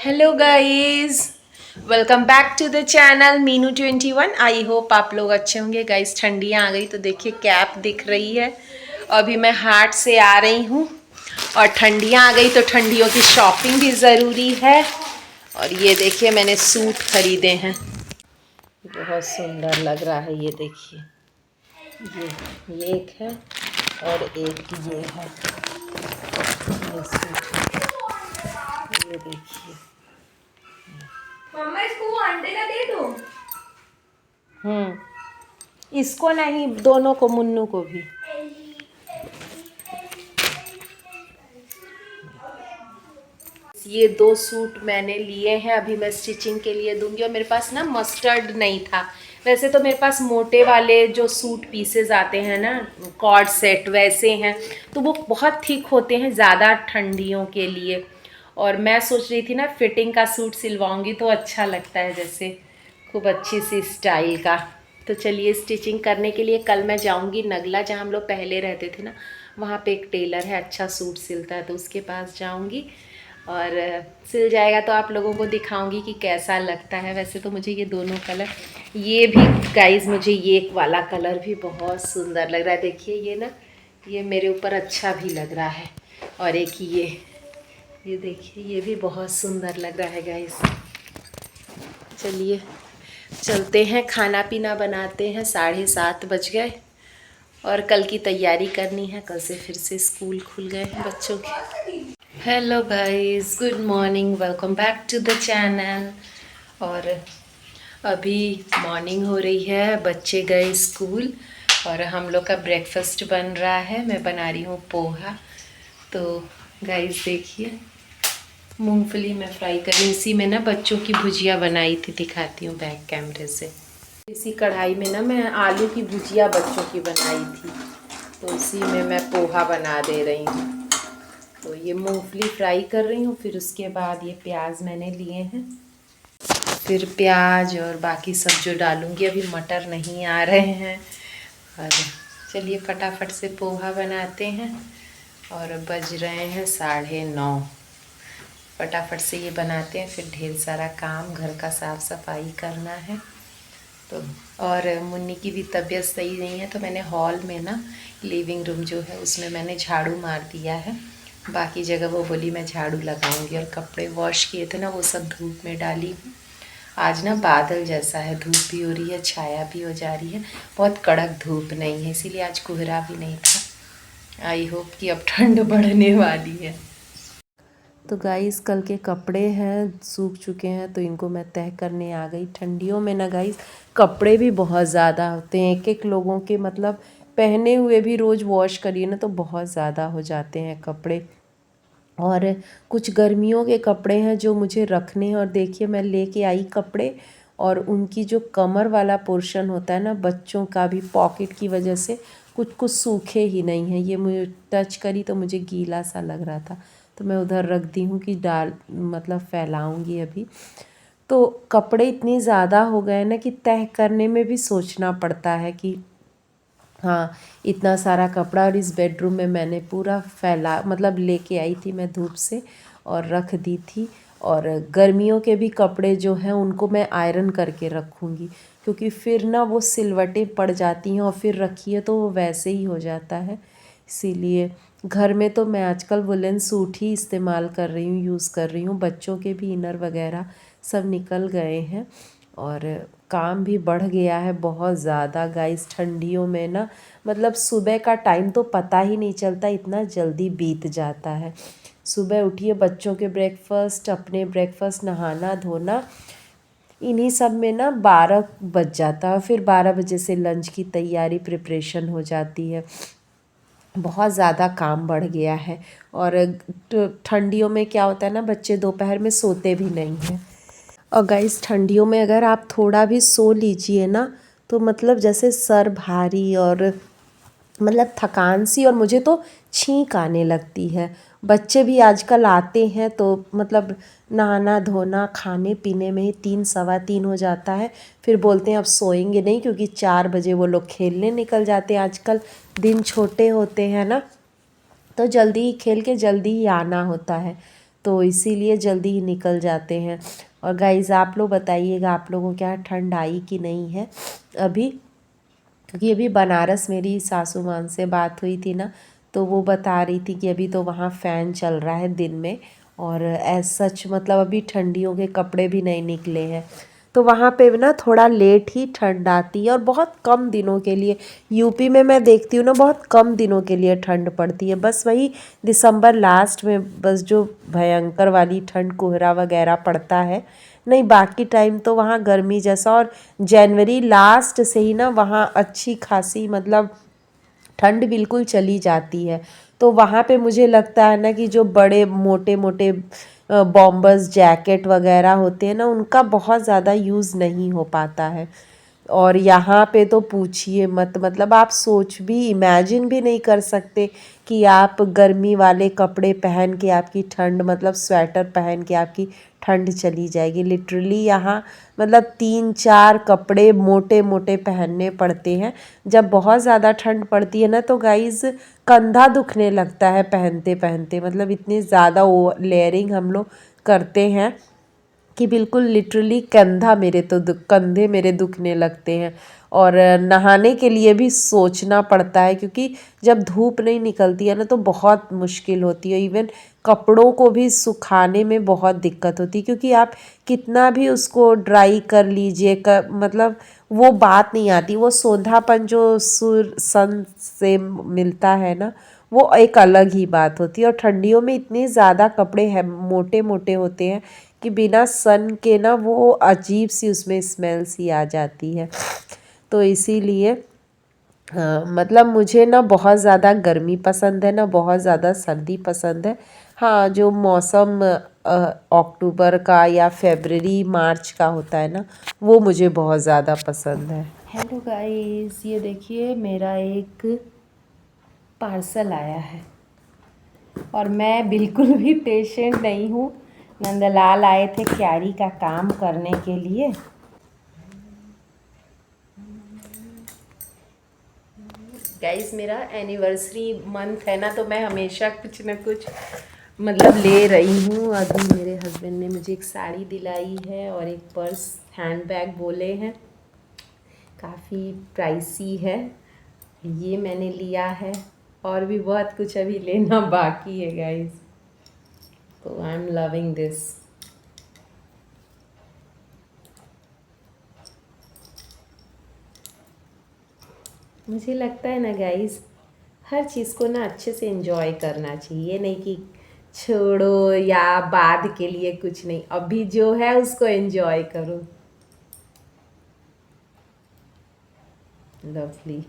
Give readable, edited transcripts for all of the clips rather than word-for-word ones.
Hello guys, welcome back to the channel Meenu 21। I hope आप लोग अच्छे होंगे। गाइस ठंडियाँ आ गई तो देखिए कैप दिख रही है। अभी मैं हाट से आ रही हूँ और ठंडियाँ आ गई तो ठंडियों की शॉपिंग भी ज़रूरी है। और ये देखिए मैंने सूट खरीदे हैं, बहुत सुंदर लग रहा है। ये देखिए, ये एक है और एक ये है। ये सूट, ये देखिए। मम्मा इसको वो अंडे का दे दो। इसको नहीं, दोनों को, मुन्नू को भी। ये दो सूट मैंने लिए हैं, अभी मैं स्टिचिंग के लिए दूंगी। और मेरे पास ना मस्टर्ड नहीं था। वैसे तो मेरे पास मोटे वाले जो सूट पीसेज आते हैं ना, कॉर्ड सेट वैसे हैं, तो वो बहुत थिक होते हैं ज़्यादा ठंडियों के लिए। और मैं सोच रही थी ना फिटिंग का सूट सिलवाऊंगी तो अच्छा लगता है, जैसे खूब अच्छी सी स्टाइल का। तो चलिए स्टिचिंग करने के लिए कल मैं जाऊंगी नगला, जहाँ हम लोग पहले रहते थे ना, वहाँ पे एक टेलर है, अच्छा सूट सिलता है, तो उसके पास जाऊंगी और सिल जाएगा तो आप लोगों को दिखाऊंगी कि कैसा लगता है। वैसे तो मुझे ये दोनों कलर, ये भी गाइस मुझे ये वाला कलर भी बहुत सुंदर लग रहा है। देखिए ये ना, ये मेरे ऊपर अच्छा भी लग रहा है। और एक ये देखिए, ये भी बहुत सुंदर लग रहा है गाइस। चलिए चलते हैं, खाना पीना बनाते हैं। 7:30 बज गए और कल की तैयारी करनी है। कल से फिर से स्कूल खुल गए हैं बच्चों के। Hello guys, good morning, welcome back to the channel. और अभी मॉर्निंग हो रही है, बच्चे गए स्कूल और हम लोग का ब्रेकफास्ट बन रहा है। मैं बना रही हूँ पोहा। तो गाइस देखिए, मूंगफली मैं फ्राई कर रही हूँ। इसी में ना बच्चों की भुजिया बनाई थी, दिखाती हूँ बैक कैमरे से। इसी कढ़ाई में ना मैं आलू की भुजिया बच्चों की बनाई थी, तो उसी में मैं पोहा बना दे रही हूँ। तो ये मूंगफली फ्राई कर रही हूँ, फिर उसके बाद ये प्याज मैंने लिए हैं, फिर प्याज और बाकी सब जो डालूँगी। अभी मटर नहीं आ रहे हैं। और चलिए फटाफट से पोहा बनाते हैं। और बज रहे हैं 9:30। फटाफट से ये बनाते हैं, फिर ढेर सारा काम घर का साफ़ सफाई करना है। तो और मुन्नी की भी तबीयत सही नहीं है, तो मैंने हॉल में ना, लिविंग रूम जो है उसमें मैंने झाड़ू मार दिया है। बाकी जगह वो बोली मैं झाड़ू लगाऊंगी। और कपड़े वॉश किए थे ना, वो सब धूप में डाली हूँ। आज ना बादल जैसा है, धूप भी हो रही है, छाया भी हो जा रही है, बहुत कड़क धूप नहीं है, इसीलिए आज कोहरा भी नहीं था। आई होप कि अब ठंड बढ़ने वाली है। तो गाइस कल के कपड़े हैं, सूख चुके हैं, तो इनको मैं तह करने आ गई। ठंडियों में ना गाइस कपड़े भी बहुत ज़्यादा होते हैं, एक एक लोगों के, मतलब पहने हुए भी रोज़ वॉश करिए ना तो बहुत ज़्यादा हो जाते हैं कपड़े। और कुछ गर्मियों के कपड़े हैं जो मुझे रखने हैं। और देखिए मैं लेके आई कपड़े, और उनकी जो कमर वाला पोर्शन होता है ना, बच्चों का भी पॉकेट की वजह से कुछ कुछ सूखे ही नहीं हैं। ये मुझे टच करी तो मुझे गीला सा लग रहा था, तो मैं उधर रख दी हूँ कि मतलब फैलाऊँगी अभी। तो कपड़े इतनी ज़्यादा हो गए ना कि तह करने में भी सोचना पड़ता है कि हाँ, इतना सारा कपड़ा। और इस बेडरूम में मैंने पूरा फैला, मतलब लेके आई थी मैं धूप से और रख दी थी। और गर्मियों के भी कपड़े जो हैं उनको मैं आयरन करके रखूँगी, क्योंकि फिर ना वो सिलवटें पड़ जाती हैं और फिर रखिए तो वो वैसे ही हो जाता है। इसीलिए घर में तो मैं आजकल वुलन सूट ही इस्तेमाल कर रही हूँ, यूज़ कर रही हूँ। बच्चों के भी इनर वगैरह सब निकल गए हैं और काम भी बढ़ गया है बहुत ज़्यादा गाइस ठंडियों में ना। मतलब सुबह का टाइम तो पता ही नहीं चलता, इतना जल्दी बीत जाता है। सुबह उठिए, बच्चों के ब्रेकफास्ट, अपने ब्रेकफास्ट, नहाना धोना, इन्हीं सब में ना 12 बज जाता है। फिर 12 बजे से लंच की तैयारी, प्रिपरेशन हो जाती है। बहुत ज़्यादा काम बढ़ गया है। और ठंडियों में क्या होता है ना, बच्चे दोपहर में सोते भी नहीं हैं। और गाइस ठंडियों में अगर आप थोड़ा भी सो लीजिए ना, तो मतलब जैसे सर भारी और मतलब थकान सी, और मुझे तो छींक आने लगती है। बच्चे भी आजकल आते हैं तो मतलब नहाना धोना खाने पीने में ही 3 सवा 3 हो जाता है। फिर बोलते हैं अब सोएंगे नहीं, क्योंकि 4 बजे वो लोग खेलने निकल जाते हैं। आजकल दिन छोटे होते हैं ना, तो जल्दी ही खेल के जल्दी ही आना होता है। तो इसीलिए जल्दी ही निकल जाते हैं। और गाइज़ आप लोग बताइएगा आप लोगों को क्या ठंड आई कि नहीं है अभी, क्योंकि अभी बनारस मेरी सासू माँ से बात हुई थी ना, तो वो बता रही थी कि अभी तो वहाँ फ़ैन चल रहा है दिन में, और एज सच मतलब अभी ठंडियों के कपड़े भी नहीं निकले हैं। तो वहाँ पे ना थोड़ा लेट ही ठंड आती है और बहुत कम दिनों के लिए। यूपी में मैं देखती हूँ ना बहुत कम दिनों के लिए ठंड पड़ती है, बस वही दिसंबर लास्ट में बस जो भयंकर वाली ठंड कोहरा वगैरह पड़ता है, नहीं बाकी टाइम तो वहाँ गर्मी जैसा। और जनवरी लास्ट से ही ना वहाँ अच्छी खासी मतलब ठंड बिल्कुल चली जाती है। तो वहाँ पे मुझे लगता है ना कि जो बड़े मोटे मोटे बॉम्बर्स जैकेट वगैरह होते हैं ना, उनका बहुत ज़्यादा यूज़ नहीं हो पाता है। और यहाँ पे तो पूछिए मत, मतलब आप सोच भी इमेजिन भी नहीं कर सकते कि आप गर्मी वाले कपड़े पहन के आपकी ठंड मतलब स्वेटर पहन के आपकी ठंड चली जाएगी। लिटरली यहाँ मतलब 3-4 कपड़े मोटे मोटे पहनने पड़ते हैं। जब बहुत ज़्यादा ठंड पड़ती है ना तो गाइज़ कंधा दुखने लगता है पहनते पहनते, मतलब इतनी ज़्यादा वो लेयरिंग हम लोग करते हैं कि बिल्कुल लिटरली कंधे मेरे दुखने लगते हैं। और नहाने के लिए भी सोचना पड़ता है, क्योंकि जब धूप नहीं निकलती है ना तो बहुत मुश्किल होती है। इवन कपड़ों को भी सुखाने में बहुत दिक्कत होती है, क्योंकि आप कितना भी उसको ड्राई कर लीजिए मतलब वो बात नहीं आती। वो सोंधापन जो सन से मिलता है ना, वो एक अलग ही बात होती है। और ठंडियों में इतने ज़्यादा कपड़े हैं मोटे मोटे होते हैं कि बिना सन के ना वो अजीब सी उसमें स्मेल सी आ जाती है। तो इसीलिए मतलब मुझे ना बहुत ज़्यादा गर्मी पसंद है ना बहुत ज़्यादा सर्दी पसंद है। हाँ, जो मौसम अक्टूबर का या फरवरी मार्च का होता है ना, वो मुझे बहुत ज़्यादा पसंद है। हेलो गाइस, ये देखिए मेरा एक पार्सल आया है और मैं बिल्कुल भी पेशेंट नहीं हूँ। नंदलाल आए थे क्यारी का काम करने के लिए। गाइस मेरा एनिवर्सरी मंथ है ना, तो मैं हमेशा कुछ ना कुछ मतलब ले रही हूँ। अभी मेरे हस्बैंड ने मुझे एक साड़ी दिलाई है और एक पर्स हैंड बैग बोले हैं, काफ़ी प्राइसी है, ये मैंने लिया है। और भी बहुत कुछ अभी लेना बाकी है गाइस, तो आई एम लविंग दिस। मुझे लगता है ना गाइस, हर चीज़ को ना अच्छे से एंजॉय करना चाहिए, ये नहीं कि छोड़ो या बाद के लिए कुछ नहीं, अभी जो है उसको एंजॉय करो। लवली।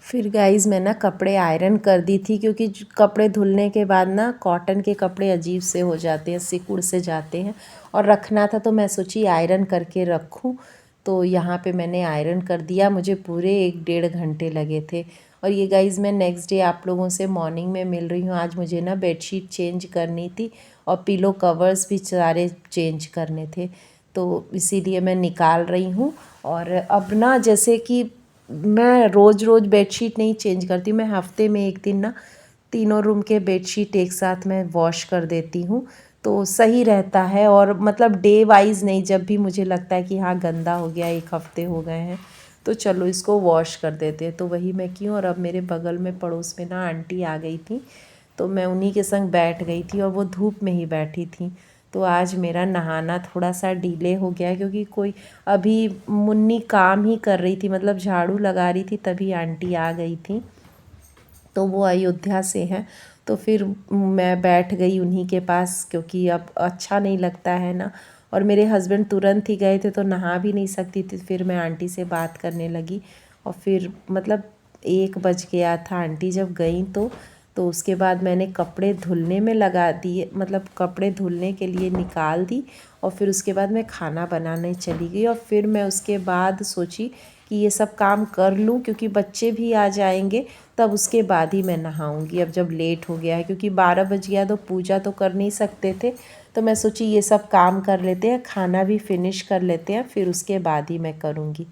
फिर गाइस मैं ना कपड़े आयरन कर दी थी, क्योंकि कपड़े धुलने के बाद ना कॉटन के कपड़े अजीब से हो जाते हैं, सिकुड़ से जाते हैं, और रखना था तो मैं सोची आयरन करके रखूं। तो यहाँ पे मैंने आयरन कर दिया, मुझे पूरे 1-1.5 घंटे लगे थे। और ये गाइस मैं नेक्स्ट डे आप लोगों से मॉर्निंग में मिल रही हूँ। आज मुझे ना बेडशीट चेंज करनी थी और पिलो कवर्स भी सारे चेंज करने थे, तो इसीलिए मैं निकाल रही हूँ। और अब ना जैसे कि मैं रोज़ रोज़ बेडशीट नहीं चेंज करती, मैं हफ्ते में एक दिन ना तीनों रूम के बेडशीट एक साथ मैं वॉश कर देती हूँ, तो सही रहता है। और मतलब डे वाइज नहीं, जब भी मुझे लगता है कि हाँ गंदा हो गया, 1 हफ्ते हो गए हैं तो चलो इसको वॉश कर देते हैं, तो वही मैं क्यों। और अब मेरे बगल में पड़ोस में ना आंटी आ गई थी, तो मैं उन्हीं के संग बैठ गई थी और वो धूप में ही बैठी थी। तो आज मेरा नहाना थोड़ा सा डिले हो गया, क्योंकि कोई अभी मुन्नी काम ही कर रही थी, मतलब झाड़ू लगा रही थी, तभी आंटी आ गई थी। तो वो अयोध्या से हैं, तो फिर मैं बैठ गई उन्हीं के पास, क्योंकि अब अच्छा नहीं लगता है ना। और मेरे हस्बैंड तुरंत ही गए थे तो नहा भी नहीं सकती थी, फिर मैं आंटी से बात करने लगी। और फिर मतलब 1 बज गया था आंटी जब गई, तो उसके बाद मैंने कपड़े धुलने में लगा दिए, मतलब कपड़े धुलने के लिए निकाल दी। और फिर उसके बाद मैं खाना बनाने चली गई, और फिर मैं उसके बाद सोची कि ये सब काम कर लूँ, क्योंकि बच्चे भी आ जाएंगे, तब उसके बाद ही मैं नहाऊंगी। अब जब लेट हो गया है, क्योंकि 12 बज गया तो पूजा तो कर नहीं सकते थे, तो मैं सोची ये सब काम कर लेते हैं, खाना भी फिनिश कर लेते हैं, फिर उसके बाद ही मैं करूँगी।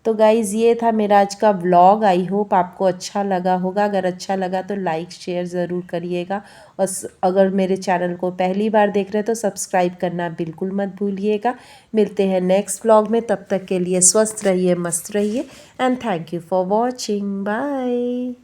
तो गाइज़ ये था मेरा आज का व्लॉग। आई होप आपको अच्छा लगा होगा। अगर अच्छा लगा तो लाइक शेयर ज़रूर करिएगा, और अगर मेरे चैनल को पहली बार देख रहे हैं तो सब्सक्राइब करना बिल्कुल मत भूलिएगा। मिलते हैं नेक्स्ट व्लॉग में, तब तक के लिए स्वस्थ रहिए, मस्त रहिए, and thank you for watching. Bye.